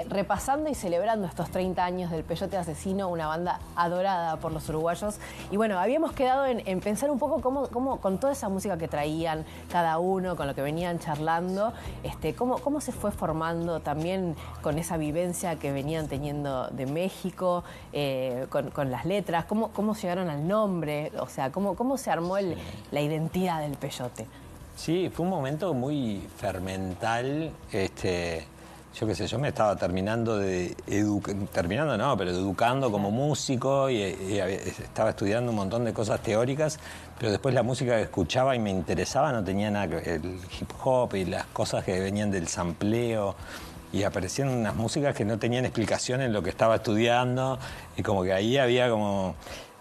repasando y celebrando estos 30 años del Peyote Asesino, una banda adorada por los uruguayos. Y bueno, habíamos quedado en pensar un poco cómo con toda esa música que traían cada uno, con lo que venían charlando, cómo se fue formando también con esa vivencia que venían teniendo de México, con las letras, cómo llegaron al nombre, o sea, cómo se armó la identidad del Peyote. Sí, fue un momento muy fermental. Yo qué sé, yo me estaba terminando pero educando como músico y estaba estudiando un montón de cosas teóricas, pero después la música que escuchaba y me interesaba no tenía nada que ver, el hip hop y las cosas que venían del sampleo, y aparecían unas músicas que no tenían explicación en lo que estaba estudiando, y como que ahí había como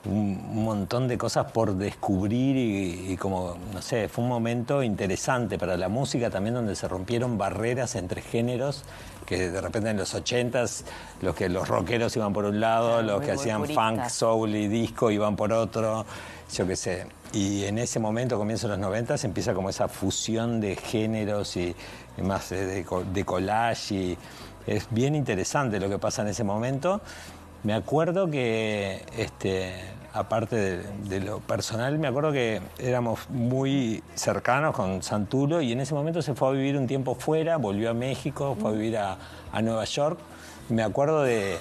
un montón de cosas por descubrir y como, no sé, fue un momento interesante para la música también, donde se rompieron barreras entre géneros, que de repente en los 80s los rockeros iban por un lado, los que hacían funk, soul y disco iban por otro, yo qué sé. Y en ese momento, comienzo de los 90s, empieza como esa fusión de géneros y más de collage, y es bien interesante lo que pasa en ese momento. Me acuerdo que, aparte de lo personal, me acuerdo que éramos muy cercanos con Santulo, y en ese momento se fue a vivir un tiempo fuera, volvió a México, fue a vivir a Nueva York. Me acuerdo de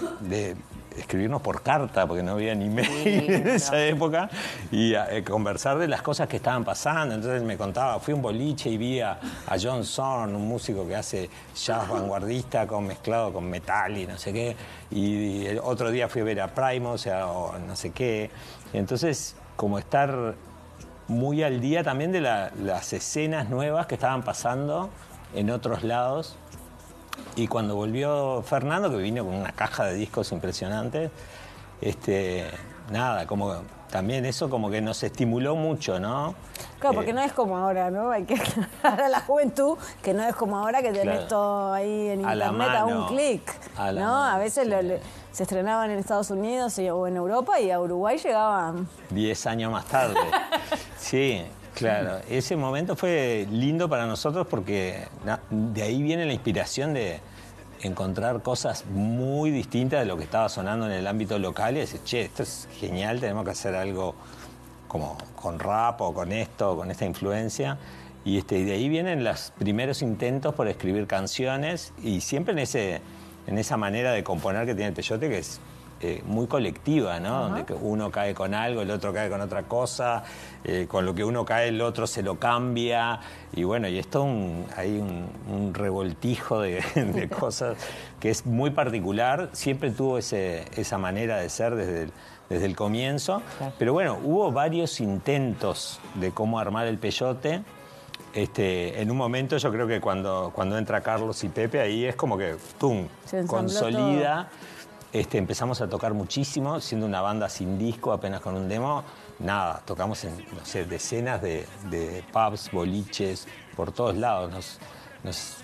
escribirnos por carta, porque no había ni mail en esa época, y conversar de las cosas que estaban pasando. Entonces me contaba, fui a un boliche y vi a John Zorn, un músico que hace jazz vanguardista mezclado con metal y no sé qué, y el otro día fui a ver a Primus, o no sé qué. Entonces, como estar muy al día también de las escenas nuevas que estaban pasando en otros lados. Y cuando volvió Fernando, que vino con una caja de discos impresionante, nada, como también eso como que nos estimuló mucho, ¿no? Claro, porque no es como ahora, ¿no? Hay que aclarar a la juventud que no es como ahora, que tenés todo ahí en internet a un clic, ¿no? A veces se estrenaban en Estados Unidos o en Europa, y a Uruguay llegaban 10 años más tarde. Sí. Claro, ese momento fue lindo para nosotros porque de ahí viene la inspiración de encontrar cosas muy distintas de lo que estaba sonando en el ámbito local y decir, che, esto es genial, tenemos que hacer algo como con rap o con esto, con esta influencia. Y de ahí vienen los primeros intentos por escribir canciones, y siempre en esa manera de componer que tiene el Peyote, que es muy colectiva, ¿no? Donde uno cae con algo, el otro cae con otra cosa, con lo que uno cae el otro se lo cambia, y bueno, y esto hay un revoltijo de cosas que es muy particular. Siempre tuvo esa manera de ser desde el comienzo, pero bueno, hubo varios intentos de cómo armar el Peyote. En un momento yo creo que cuando entra Carlos y Pepe, ahí es como que ¡pum! Consolida. Empezamos a tocar muchísimo, siendo una banda sin disco, apenas con un demo. Nada, tocamos en, no sé, decenas de pubs, boliches, por todos lados.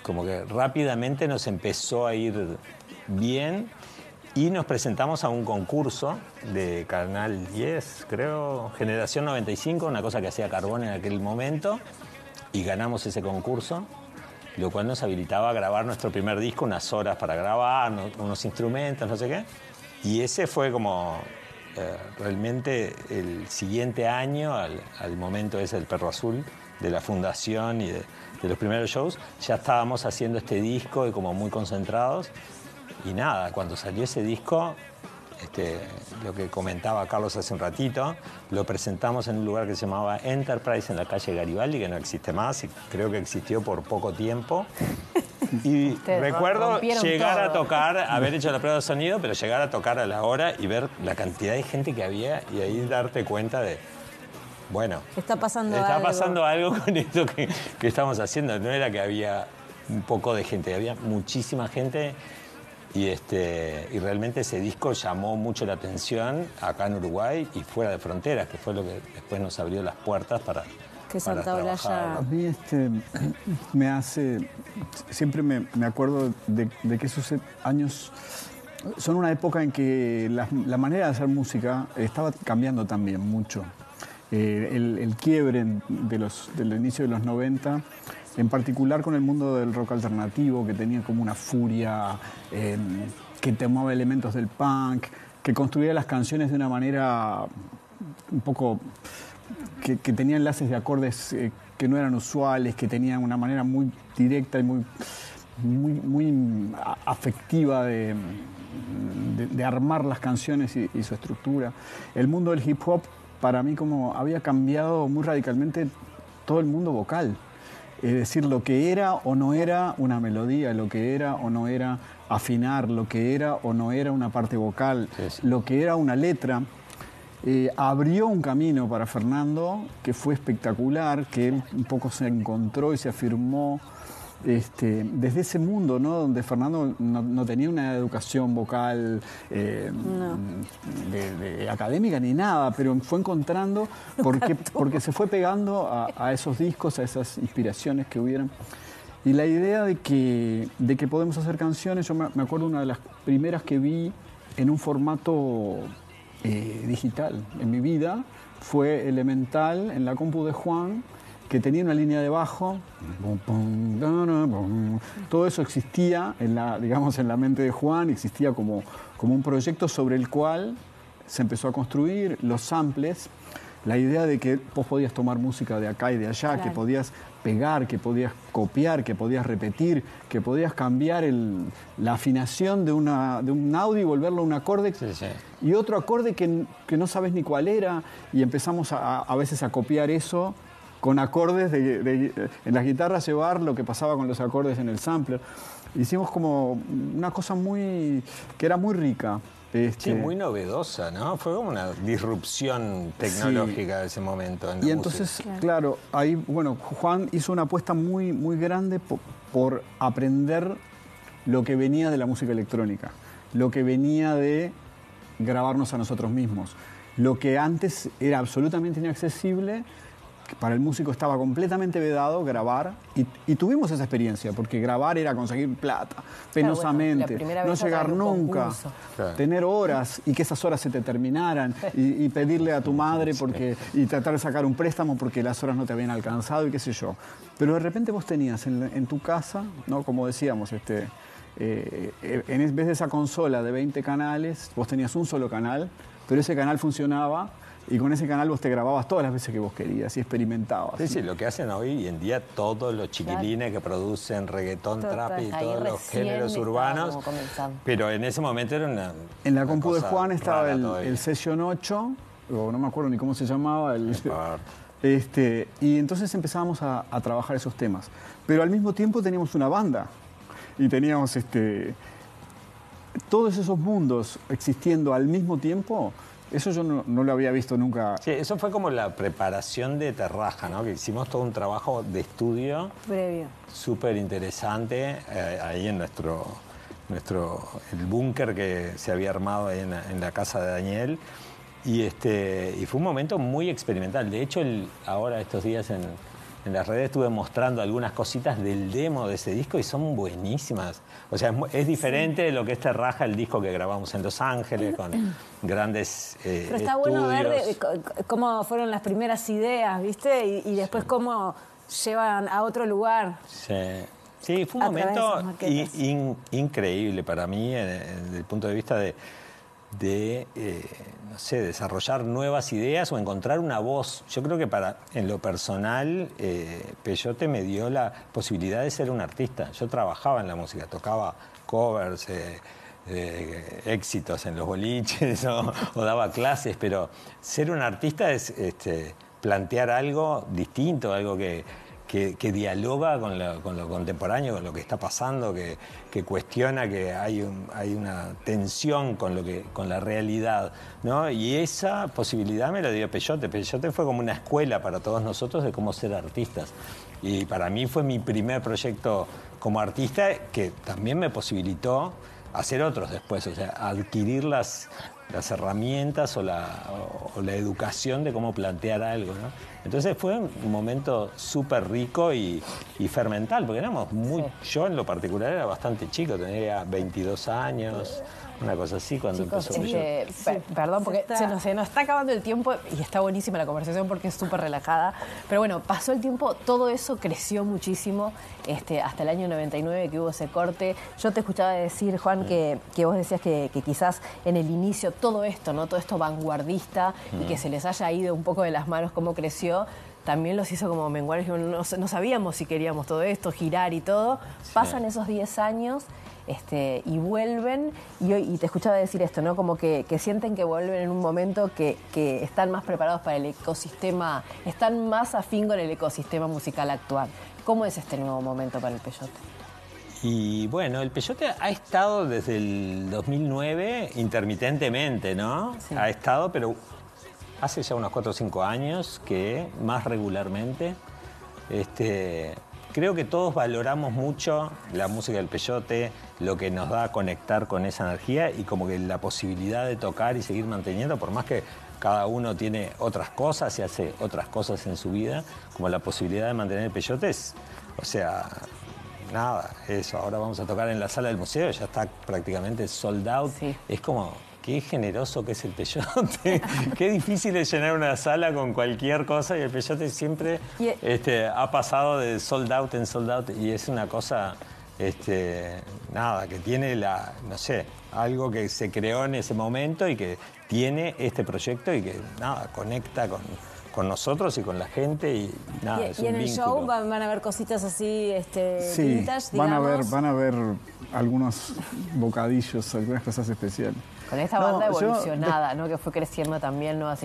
Como que rápidamente nos empezó a ir bien, y nos presentamos a un concurso de Canal 10, creo, Generación 95, una cosa que hacía Carbón en aquel momento, y ganamos ese concurso, lo cual nos habilitaba a grabar nuestro primer disco, unas horas para grabar, unos instrumentos, no sé qué. Y ese fue como realmente el siguiente año, al momento ese del Perro Azul, de la fundación y de los primeros shows, ya estábamos haciendo este disco y como muy concentrados. Y nada, cuando salió ese disco, lo que comentaba Carlos hace un ratito, lo presentamos en un lugar que se llamaba Enterprise, en la calle Garibaldi, que no existe más, y creo que existió por poco tiempo. Y recuerdo llegar a tocar, haber hecho la prueba de sonido, pero llegar a tocar a la hora y ver la cantidad de gente que había, y ahí darte cuenta de, bueno, está pasando algo con esto que estamos haciendo. No era que había un poco de gente, había muchísima gente. Y realmente ese disco llamó mucho la atención acá en Uruguay y fuera de fronteras, que fue lo que después nos abrió las puertas para trabajar. A mí me hace... Siempre me acuerdo de que esos años son una época en que la manera de hacer música estaba cambiando también mucho. el quiebre del inicio de los 90, en particular con el mundo del rock alternativo, que tenía como una furia, que tomaba elementos del punk, que construía las canciones de una manera un poco que tenía enlaces de acordes que no eran usuales, que tenían una manera muy directa y muy afectiva de armar las canciones y su estructura. El mundo del hip hop para mí como había cambiado muy radicalmente todo el mundo vocal. Es decir, lo que era o no era una melodía, lo que era o no era afinar, lo que era o no era una parte vocal, lo que era una letra. Abrió un camino para Fernando que fue espectacular, que él un poco se encontró y se afirmó desde ese mundo, ¿no? Donde Fernando no tenía una educación vocal de académica ni nada, pero fue encontrando porque se fue pegando a esos discos, a esas inspiraciones que hubieran. Y la idea de que podemos hacer canciones, yo me acuerdo una de las primeras que vi en un formato digital en mi vida, fue Elemental en la compu de Juan, que tenía una línea de bajo, todo eso existía en la mente de Juan, existía como un proyecto sobre el cual se empezó a construir los samples, la idea de que vos podías tomar música de acá y de allá, claro, que podías pegar, que podías copiar, que podías repetir, que podías cambiar la afinación de un audio y volverlo a un acorde, sí, sí, y otro acorde que no sabes ni cuál era, y empezamos a veces a copiar eso con acordes en las guitarras, llevar lo que pasaba con los acordes en el sampler. Hicimos como una cosa que era muy rica. Sí, muy novedosa, ¿no? Fue como una disrupción tecnológica de ese momento en la música. Entonces, claro, ahí, bueno, Juan hizo una apuesta muy, muy grande por aprender lo que venía de la música electrónica, lo que venía de grabarnos a nosotros mismos, lo que antes era absolutamente inaccesible, que para el músico estaba completamente vedado grabar, y tuvimos esa experiencia, porque grabar era conseguir plata, penosamente, no llegar nunca, tener horas y que esas horas se te terminaran, y pedirle a tu madre y tratar de sacar un préstamo porque las horas no te habían alcanzado y qué sé yo. Pero de repente vos tenías en tu casa, ¿no? Como decíamos, en vez de esa consola de 20 canales, vos tenías un solo canal, pero ese canal funcionaba. Y con ese canal vos te grababas todas las veces que vos querías y experimentabas. Sí, sí, lo que hacen hoy en día todos los chiquilines, claro, que producen reggaetón, trap y todos los géneros urbanos. Pero en ese momento era una... En la compu de Juan estaba el Session 8, o no me acuerdo ni cómo se llamaba. Y entonces empezábamos a trabajar esos temas. Pero al mismo tiempo teníamos una banda. Y teníamos todos esos mundos existiendo al mismo tiempo. Eso yo no lo había visto nunca. Sí, eso fue como la preparación de Terraja, ¿no? Que hicimos todo un trabajo de estudio previo, súper interesante, ahí en el búnker que se había armado ahí en la casa de Daniel. Y fue un momento muy experimental. De hecho, ahora estos días en las redes estuve mostrando algunas cositas del demo de ese disco y son buenísimas. O sea, es diferente de lo que es Terraja, el disco que grabamos en Los Ángeles, con grandes Pero está bueno ver cómo fueron las primeras ideas, ¿viste? Y después cómo llevan a otro lugar. Sí, fue un momento increíble para mí desde el punto de vista de no sé, desarrollar nuevas ideas o encontrar una voz. Yo creo que en lo personal, Peyote me dio la posibilidad de ser un artista. Yo trabajaba en la música, tocaba covers, éxitos en los boliches o daba clases, pero ser un artista es plantear algo distinto, algo que dialoga con lo contemporáneo, con lo que está pasando, que cuestiona, que hay una tensión con la realidad, ¿no? Y esa posibilidad me la dio Peyote. Peyote fue como una escuela para todos nosotros de cómo ser artistas. Y para mí fue mi primer proyecto como artista, que también me posibilitó hacer otros después, o sea, adquirir las las herramientas o la educación de cómo plantear algo, ¿no? Entonces fue un momento súper rico y fermental, porque éramos yo en lo particular era bastante chico, tenía 22 años, una cosa así cuando empezó perdón, porque se nos está acabando el tiempo y está buenísima la conversación porque es súper relajada. Pero bueno, pasó el tiempo, todo eso creció muchísimo hasta el año 99 que hubo ese corte. Yo te escuchaba decir, Juan, que vos decías que quizás en el inicio todo esto, ¿no? Todo esto vanguardista y que se les haya ido un poco de las manos cómo creció, también los hizo como menguar. No sabíamos si queríamos todo esto, girar y todo. Sí. Pasan esos 10 años y vuelven, y te escuchaba decir esto, ¿no? Como que sienten que vuelven en un momento que están más preparados para el ecosistema, están más afín con el ecosistema musical actual. ¿Cómo es este nuevo momento para el Peyote? Y bueno, el Peyote ha estado desde el 2009 intermitentemente, ¿no? Sí. Ha estado, pero hace ya unos 4 o 5 años que más regularmente. Creo que todos valoramos mucho la música del Peyote, lo que nos da a conectar con esa energía y como que la posibilidad de tocar y seguir manteniendo, por más que cada uno tiene otras cosas y hace otras cosas en su vida, como la posibilidad de mantener el Peyote es, o sea, nada, eso. Ahora vamos a tocar en la sala del museo, ya está prácticamente sold out. Sí. Es como, qué generoso que es el Peyote. Qué difícil es llenar una sala con cualquier cosa y el Peyote siempre ha pasado de sold out en sold out y es una cosa, nada, que tiene no sé, algo que se creó en ese momento y que tiene este proyecto y que, nada, conecta con nosotros y con la gente y nada, es un vínculo. ¿Y en el show van a ver cositas así sí, vintage, digamos? van a ver algunos bocadillos, algunas cosas especiales. Con esta banda evolucionada, ¿no? Que fue creciendo también nuevas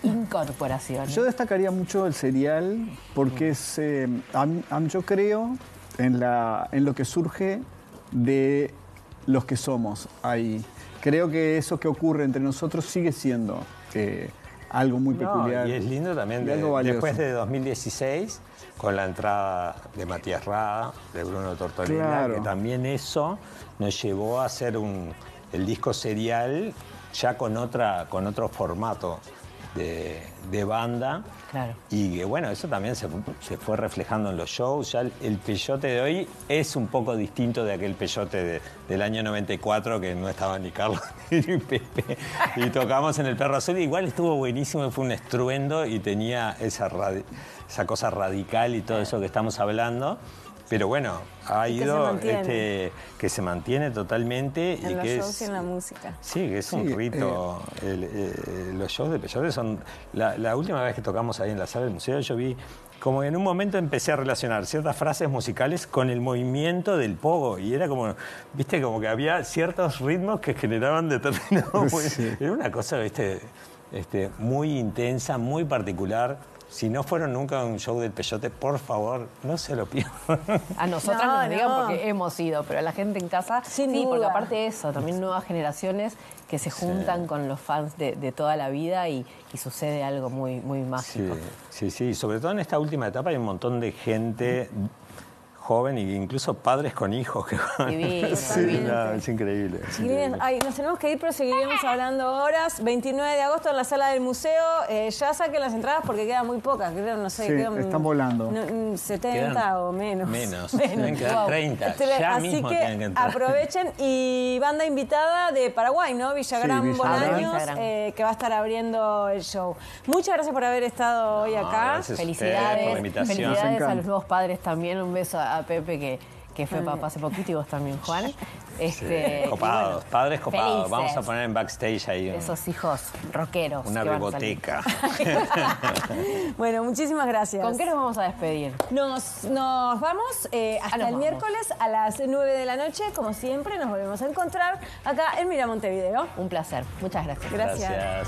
incorporaciones. Yo destacaría mucho el serial porque es, yo creo en lo que surge de los que somos ahí. Creo que eso que ocurre entre nosotros sigue siendo algo muy peculiar. Y es lindo también, después de 2016, con la entrada de Matías Rada, de Bruno Tortolina, claro, que también eso nos llevó a hacer el disco serial ya con otro formato de banda. Claro. Y que bueno, eso también se fue reflejando en los shows. Ya el Peyote de hoy es un poco distinto de aquel Peyote del año 94 que no estaba ni Carlos ni Pepe. Y tocamos en el Perro Azul. Igual estuvo buenísimo, fue un estruendo y tenía esa cosa radical y todo eso que estamos hablando. Pero bueno, ha ido que se mantiene totalmente. En los shows y en la música. Sí, que es un rito. Los shows de Peyote son... La última vez que tocamos ahí en la sala del museo, yo vi como en un momento empecé a relacionar ciertas frases musicales con el movimiento del pogo. Y era como, viste, como que había ciertos ritmos que generaban determinados... Sí. Era una cosa, viste, muy intensa, muy particular. Si no fueron nunca a un show del Peyote, por favor, no se lo pierdan. A nosotras nos digan porque hemos ido, pero a la gente en casa, sí, porque aparte de eso, también nuevas generaciones que se juntan con los fans de toda la vida y sucede algo muy, muy mágico. Sí, sobre todo en esta última etapa hay un montón de gente joven e incluso padres con hijos que van. Divino, es increíble. Nos tenemos que ir, pero seguiremos hablando horas. 29 de agosto en la sala del museo. Ya saquen las entradas porque quedan muy pocas. Creo, no sé, están volando. 70 o menos. Tienen que dar 30. Así que aprovechen. Y banda invitada de Paraguay, ¿no? Villagrán Bolaños, que va a estar abriendo el show. Muchas gracias por haber estado hoy acá. Felicidades. Por la invitación. Felicidades a los nuevos padres también. Un beso a Pepe que fue papá hace poquito y vos también, Juan. Copados, bueno, padres copados. felices. Vamos a poner en backstage ahí esos hijos rockeros. Una biblioteca. Bueno, muchísimas gracias. ¿Con qué nos vamos a despedir? Nos vamos hasta el miércoles a las 9 de la noche. Como siempre, nos volvemos a encontrar acá en Mira Montevideo. Un placer. Muchas gracias. Gracias.